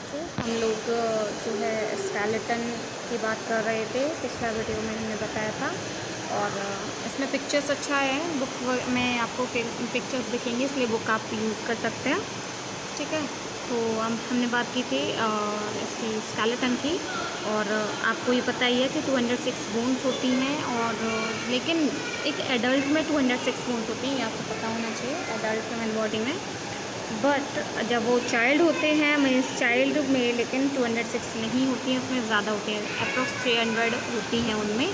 बच्चों, हम लोग जो है स्केलेटन की बात कर रहे थे। पिछला वीडियो में हमने बताया था और इसमें पिक्चर्स अच्छा है। बुक में आपको पिक्चर्स दिखेंगे, इसलिए बुक आप यूज़ कर सकते हैं। ठीक है, तो हमने बात की थी इसकी स्केलेटन की। और आपको ये पता ही है कि 206 बोन्स होती हैं, और लेकिन एक एडल्ट में 206 बोन्स होती हैं, ये आपको पता होना चाहिए, एडल्ट ह्यूमन बॉडी में। बट जब वो चाइल्ड होते हैं, मीन्स चाइल्ड में, लेकिन 206 नहीं होती हैं, उसमें ज़्यादा होती हैं, अप्रॉक्स 300 होती हैं उनमें।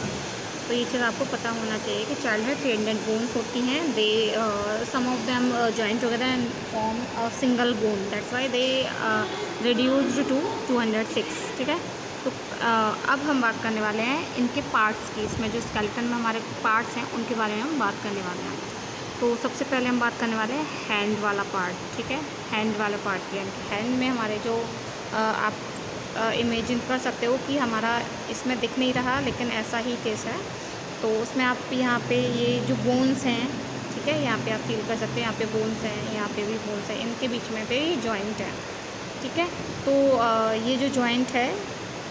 तो ये चीज़ आपको पता होना चाहिए कि चाइल्ड में 300 बोन्स होती हैं। They some of them join together and form a single bone, that's why they reduced to 206। ठीक है, तो अब हम बात करने वाले हैं इनके पार्ट्स की। इसमें जो स्केलेटन में हमारे पार्ट्स हैं उनके बारे में हम बात करने वाले हैं। तो सबसे पहले हम बात करने वाले हैं हैंड वाला पार्ट। ठीक है, हैंड वाला पार्ट की हैंड में हमारे जो आप इमेजिन कर सकते हो कि हमारा इसमें दिख नहीं रहा, लेकिन ऐसा ही केस है। तो उसमें आप यहाँ पे ये जो बोन्स हैं, ठीक है, यहाँ पे आप फील कर सकते हैं, यहाँ पे बोन्स हैं, यहाँ पे भी बोन्स हैं, इनके बीच में पे जॉइंट है। ठीक है, तो ये जो जॉइंट है,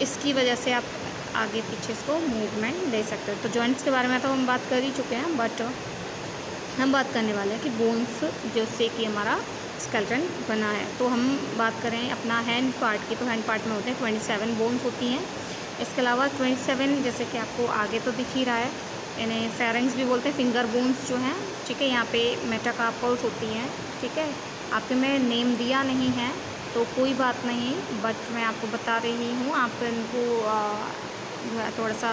इसकी वजह से आप आगे पीछे इसको मूवमेंट दे सकते हो। तो जॉइंट्स के बारे में तो हम बात कर ही चुके हैं, बट हम बात करने वाले हैं कि बोन्स जिससे कि हमारा स्केलेटन बना है। तो हम बात करें अपना हैंड पार्ट की, तो हैंड पार्ट में होते हैं 27 बोन्स होती हैं। इसके अलावा 27, जैसे कि आपको आगे तो दिख ही रहा है, इन्हें फेरेंक्स भी बोलते हैं, फिंगर बोन्स जो हैं। ठीक है, यहाँ पे मेटाकार्पल्स होती हैं। ठीक है, आपके में नेम दिया नहीं है तो कोई बात नहीं, बट मैं आपको बता रही हूँ, आप इनको जो है थोड़ा सा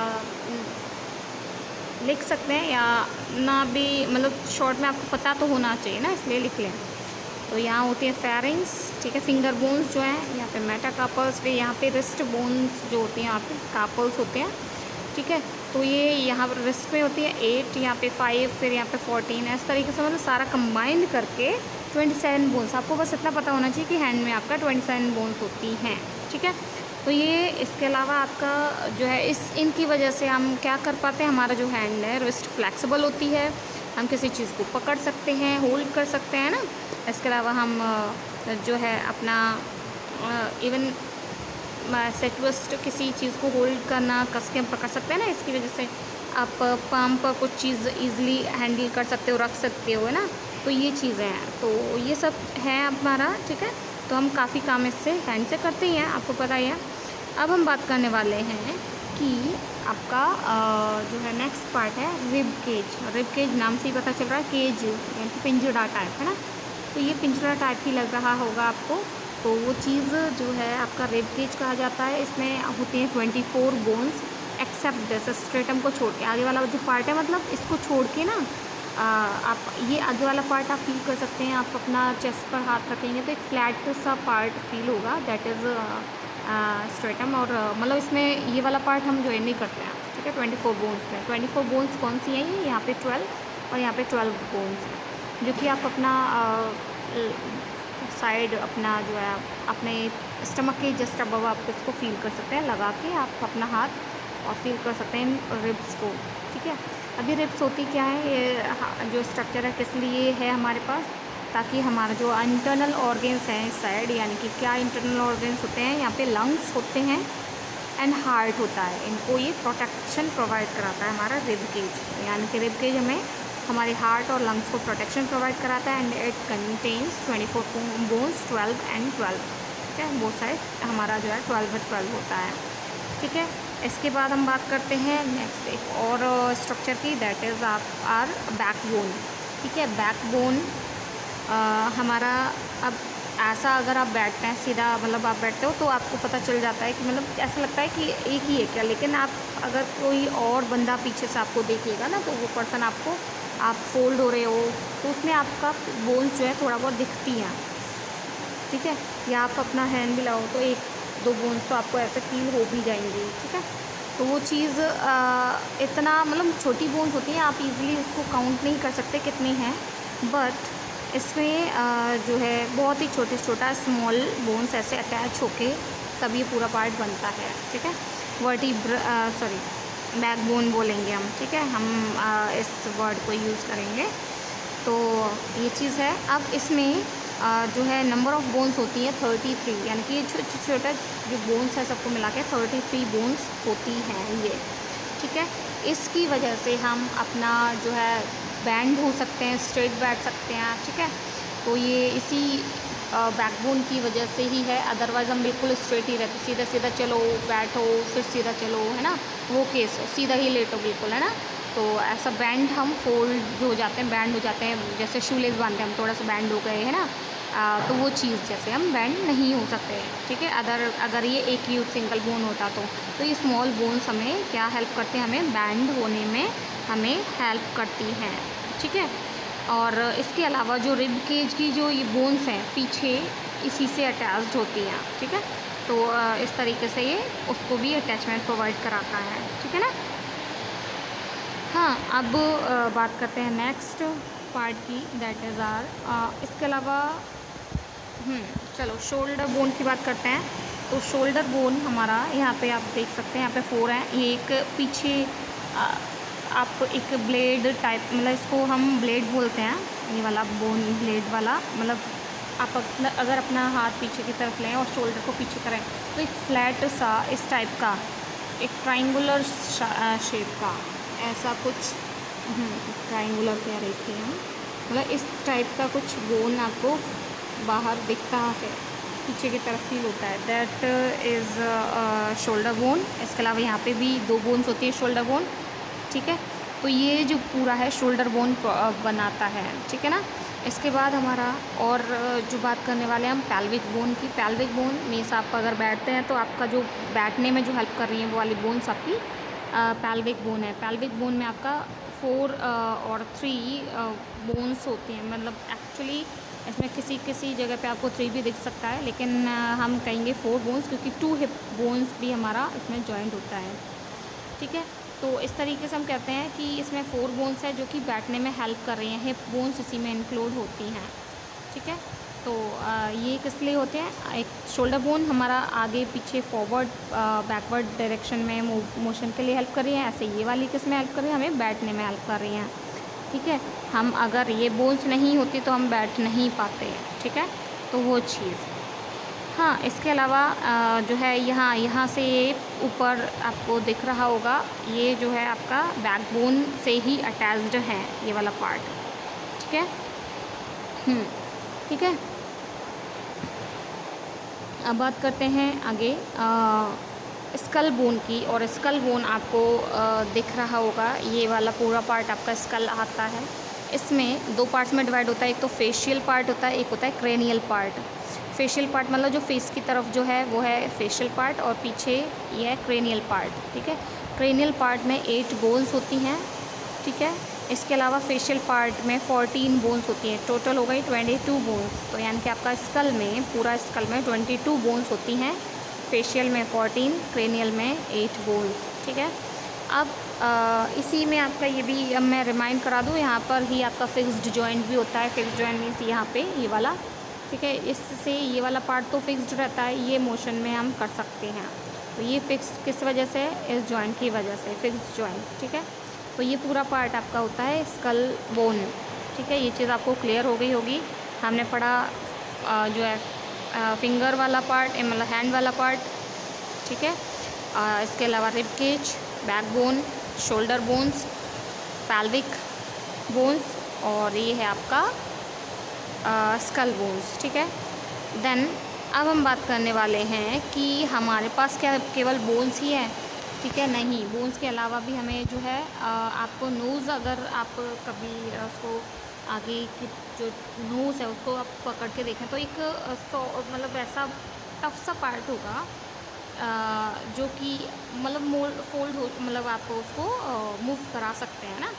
लिख सकते हैं, या ना भी, मतलब शॉर्ट में आपको पता तो होना चाहिए ना, इसलिए लिख लें। तो यहाँ होती है फेरिंग्स, ठीक है, फिंगर बोन्स जो हैं, यहाँ पे मेटाकार्पल्स, फिर यहाँ पे रिस्ट बोन्स जो होती हैं, यहाँ पे कार्पल्स होते हैं। ठीक है, तो ये यहाँ पर रिस्ट पे होती है 8, यहाँ पे 5, फिर यहाँ पे 14, इस तरीके से मतलब सारा कंबाइंड करके 27 बोन्स। आपको बस इतना पता होना चाहिए कि हैंड में आपका 27 बोन्स होती हैं। ठीक है, तो ये इसके अलावा आपका जो है इनकी वजह से हम क्या कर पाते हैं, हमारा जो हैंड है रिस्ट फ्लेक्सिबल होती है, हम किसी चीज़ को पकड़ सकते हैं, होल्ड कर सकते हैं ना। इसके अलावा हम जो है अपना इवन से ट्विस्ट, किसी चीज़ को होल्ड करना, कस के हम पकड़ सकते हैं ना। इसकी वजह से आप पाम पर कुछ चीज़ ईज़िली हैंडल कर सकते हो, रख सकते हो, है ना। तो ये चीज़ें हैं, तो ये सब है हमारा। ठीक है, तो हम काफ़ी काम इससे हैंड से करते ही हैं, आपको पता ही है। अब हम बात करने वाले हैं कि आपका जो है नेक्स्ट पार्ट है रिब केज। रिब केज नाम से ही पता चल रहा है, केज यानी कि पिंजरा टाइप, है ना। तो ये पिंजरा टाइप ही लग रहा होगा आपको। तो वो चीज़ जो है आपका रिब केज कहा जाता है। इसमें होती हैं 24 बोन्स, एक्सेप्ट दिस स्ट्रेटम को छोड़ के। आगे वाला जो पार्ट है, मतलब इसको छोड़ के ना, आप ये आगे वाला पार्ट आप फील कर सकते हैं। आप अपना चेस्ट पर हाथ रखेंगे तो एक फ्लैट सा पार्ट फील होगा, दैट इज़ स्ट्रेटम। और मतलब इसमें ये वाला पार्ट हम ज्वाइन नहीं करते हैं। ठीक है, 24 बोन्स में 24 बोन्स कौन सी हैं, ये यहाँ पे 12 और यहाँ पे 12 बोन्स हैं, जो कि आप अपना साइड, अपना जो है अपने स्टमक के जस्ट अबव आप इसको फील कर सकते हैं, लगा के आप अपना हाथ और फील कर सकते हैं इन रिब्स को। ठीक है, अभी रिब्स होती क्या है, ये जो स्ट्रक्चर है किस लिए है हमारे पास, ताकि हमारा जो इंटरनल ऑर्गन्स हैं इस साइड, यानी कि क्या इंटरनल ऑर्गन्स होते हैं, यहाँ पे लंग्स होते हैं एंड हार्ट होता है, इनको ये प्रोटेक्शन प्रोवाइड कराता है हमारा रिब केज। यानी कि रिब केज हमें हमारे हार्ट और लंग्स को प्रोटेक्शन प्रोवाइड कराता है। And it contains 24 bones, 12 and 12। ठीक है, वो साइड हमारा जो है 12 और 12 होता है। ठीक है, इसके बाद हम बात करते हैं नेक्स्ट एक और स्ट्रक्चर की, दैट इज़ आर बैकबोन। ठीक है, बैकबोन हमारा, अब ऐसा अगर आप बैठते हैं सीधा, मतलब आप बैठते हो तो आपको पता चल जाता है कि मतलब ऐसा लगता है कि एक ही है क्या, लेकिन आप अगर कोई और बंदा पीछे से आपको देखिएगा ना, तो वो पर्सन आपको, आप फोल्ड हो रहे हो तो उसमें आपका बोन्स जो है थोड़ा बहुत दिखती हैं। ठीक है, या आप अपना हैंड भी लगाओ तो 1-2 बोन्स तो आपको ऐसे फील हो भी जाएंगी। ठीक है, तो वो चीज़ इतना, मतलब छोटी बोन्स होती हैं, आप इजीली उसको काउंट नहीं कर सकते कितनी हैं, बट इसमें जो है बहुत ही छोटा स्मॉल बोन्स ऐसे अटैच होके तब ये पूरा पार्ट बनता है। ठीक है, सॉरी बैकबोन बोलेंगे हम। ठीक है, हम इस वर्ड को यूज़ करेंगे। तो ये चीज़ है। अब इसमें जो है नंबर ऑफ़ बोन्स होती है 33, यानी कि ये छोटा जो बोन्स है सबको मिला के 33 बोन्स होती हैं ये, ठीक है। इसकी वजह से हम अपना जो है बैंड हो सकते हैं, स्ट्रेट बैठ सकते हैं, ठीक है। तो ये इसी बैकबोन की वजह से ही है, अदरवाइज़ हम बिल्कुल स्ट्रेट ही रहते, सीधा सीधा चलो बैठो फिर सीधा चलो, है ना, वो केस है, सीधा ही लेटो बिल्कुल, है ना। तो ऐसा बैंड हम फोल्ड हो जाते हैं, बैंड हो जाते हैं, जैसे शूलेस बांधते हैं हम, थोड़ा सा बैंड हो गए, है ना। तो वो चीज़ जैसे हम बैंड नहीं हो सकते, ठीक है। अगर ये एक ही सिंगल बोन होता तो ये स्मॉल बोन्स हमें क्या हेल्प करते हैं, हमें बैंड होने में हमें हेल्प करती हैं, ठीक है। और इसके अलावा जो रिब केज की जो ये बोन्स हैं पीछे इसी से अटैच्ड होती हैं, ठीक है। तो इस तरीके से ये उसको भी अटैचमेंट प्रोवाइड कराता है, ठीक है ना। हाँ, अब बात करते हैं नेक्स्ट पार्ट की, दैट इज़ इसके अलावा चलो शोल्डर बोन की बात करते हैं। तो शोल्डर बोन हमारा यहाँ पे आप देख सकते हैं, यहाँ पे 4 हैं। ये एक पीछे आप एक ब्लेड टाइप, मतलब इसको हम ब्लेड बोलते हैं, ये वाला बोन ब्लेड वाला, मतलब आप अगर अपना हाथ पीछे की तरफ लें और शोल्डर को पीछे करें तो एक फ्लैट सा इस टाइप का, एक ट्राइंगुलर शेप का ऐसा कुछ, ट्राइंगुलर कह रही थी हम, मतलब इस टाइप का कुछ बोन आपको बाहर दिखता है, पीछे की तरफ ही होता है, दैट इज़ शोल्डर बोन। इसके अलावा यहाँ पे भी 2 बोन्स होती है शोल्डर बोन, ठीक है। तो ये जो पूरा है शोल्डर बोन बनाता है, ठीक है ना। इसके बाद हमारा और जो बात करने वाले हैं हम पैल्विक बोन की। पैल्विक बोन मीन्स आप अगर बैठते हैं तो आपका जो बैठने में जो हेल्प कर रही है वो वाली बोन्स आपकी पैल्विक बोन है। पैल्विक बोन में आपका 4 और 3 बोन्स होती हैं, मतलब एक्चुअली इसमें किसी किसी जगह पे आपको 3 भी दिख सकता है, लेकिन हम कहेंगे 4 बोन्स, क्योंकि 2 हिप बोन्स भी हमारा इसमें जॉइंट होता है, ठीक है। तो इस तरीके से हम कहते हैं कि इसमें 4 बोन्स है जो कि बैठने में हेल्प कर रही हैं, हिप बोन्स इसी में इंक्लूड होती हैं, ठीक है। तो ये किस लिए होते हैं, एक शोल्डर बोन हमारा आगे पीछे फॉरवर्ड बैकवर्ड डायरेक्शन में मोशन के लिए हेल्प कर रही है, ऐसे ये वाली किस में हेल्प कर रही है, हमें बैठने में हेल्प कर रही हैं, ठीक है। हम अगर ये बोन्स नहीं होती तो हम बैठ नहीं पाते, ठीक है। तो वो चीज़, हाँ, इसके अलावा जो है यहाँ से ऊपर आपको दिख रहा होगा, ये जो है आपका बैकबोन से ही अटैच्ड है ये वाला पार्ट, ठीक है। ठीक है। अब बात करते हैं आगे स्कल बोन की। और स्कल बोन आपको दिख रहा होगा, ये वाला पूरा पार्ट आपका स्कल आता है। इसमें 2 पार्ट्स में डिवाइड होता है, एक तो फेशियल पार्ट होता है, एक होता है क्रेनियल पार्ट। फेशियल पार्ट मतलब जो फेस की तरफ जो है वो है फेशियल पार्ट, और पीछे ये है क्रेनियल पार्ट, ठीक है। क्रेनियल पार्ट में 8 बोन्स होती हैं, ठीक है। इसके अलावा फेशियल पार्ट में 14 बोन्स होती हैं, टोटल हो गई 22 बोन्स। तो यानी कि आपका स्कल में, पूरा स्कल में 22 बोन्स होती हैं, फेशियल में 14, क्रेनियल में 8 बोन्स, ठीक है। अब इसी में आपका ये भी, अब मैं रिमाइंड करा दूँ, यहाँ पर ही आपका फिक्स्ड जॉइंट भी होता है। फिक्स्ड जॉइंट मीन्स यहाँ पे ये वाला, ठीक है। इससे ये वाला पार्ट तो फिक्स्ड रहता है, ये मोशन में हम कर सकते हैं। तो ये फिक्स किस वजह से, इस जॉइंट की वजह से, फिक्स्ड जॉइंट, ठीक है। तो ये पूरा पार्ट आपका होता है स्कल बोन, ठीक है। ये चीज़ आपको क्लियर हो गई होगी। हमने पढ़ा जो है फिंगर वाला पार्ट, मतलब हैंड वाला पार्ट, ठीक है। इसके अलावा rib cage, back bone, shoulder bones, pelvic bones, और ये है आपका स्कल बोन्स, ठीक है। देन अब हम बात करने वाले हैं कि हमारे पास क्या केवल बोन्स ही है, ठीक है, नहीं। बोन्स के अलावा भी हमें जो है आपको नोज़, अगर आप कभी उसको आगे की जो नोज़ है उसको आप पकड़ के देखें तो एक मतलब ऐसा टफ सा पार्ट होगा जो कि मतलब फोल्ड हो, मतलब आप उसको मूव करा सकते हैं ना,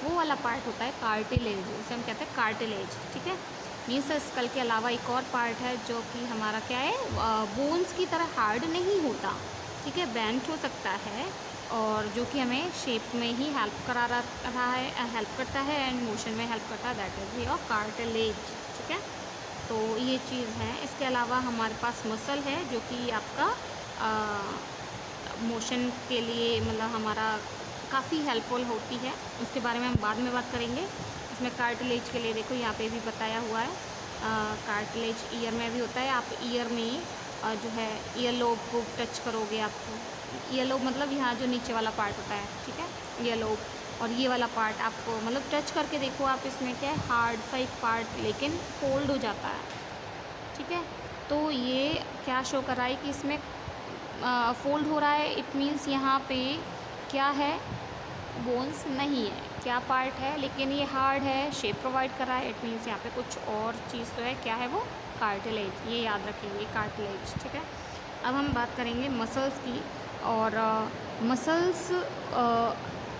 वो वाला पार्ट होता है कार्टिलेज, उसे हम कहते हैं कार्टिलेज, ठीक है। मीन्स स्कल के अलावा एक और पार्ट है जो कि हमारा क्या है, बोन्स की तरह हार्ड नहीं होता, ठीक है, बेंट हो सकता है, और जो कि हमें शेप में ही हेल्प करा रहा है, हेल्प करता है, एंड मोशन में हेल्प करता है, दैट इज़ योर कार्टिलेज, ठीक है। तो ये चीज़ है। इसके अलावा हमारे पास मसल है जो कि आपका मोशन के लिए, मतलब हमारा काफ़ी हेल्पफुल होती है, उसके बारे में हम बाद में बात करेंगे। इसमें कार्टिलेज के लिए देखो यहाँ पे भी बताया हुआ है, कार्टिलेज ईयर में भी होता है। आप ईयर में जो है ईयर लोब को टच करोगे, आपको ईयर लोब मतलब यहाँ जो नीचे वाला पार्ट होता है, ठीक है, ईयर लोब, और ये वाला पार्ट आपको मतलब टच करके देखो आप, इसमें क्या है, हार्ड सा एक पार्ट लेकिन फोल्ड हो जाता है, ठीक है। तो ये क्या शो कर रहा है कि इसमें फोल्ड हो रहा है, इट मीन्स यहाँ पे क्या है, बोन्स नहीं है, क्या पार्ट है, लेकिन ये हार्ड है, शेप प्रोवाइड कर रहा है, इट मीन्स यहाँ पे कुछ और चीज़ तो है, क्या है वो, कार्टिलेज, ये याद रखेंगे, कार्टिलेज, ठीक है। अब हम बात करेंगे मसल्स की, और मसल्स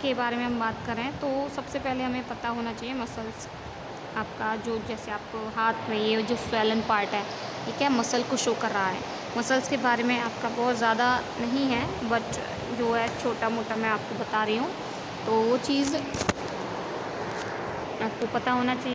के बारे में हम बात करें तो सबसे पहले हमें पता होना चाहिए मसल्स आपका जो, जैसे आपको हाथ में ये जो स्वेलन पार्ट है, ये क्या मसल को शो कर रहा है। मसल्स के बारे में आपका बहुत ज़्यादा नहीं है, बट जो है छोटा मोटा मैं आपको बता रही हूँ, तो वो चीज़ आपको पता होना चाहिए।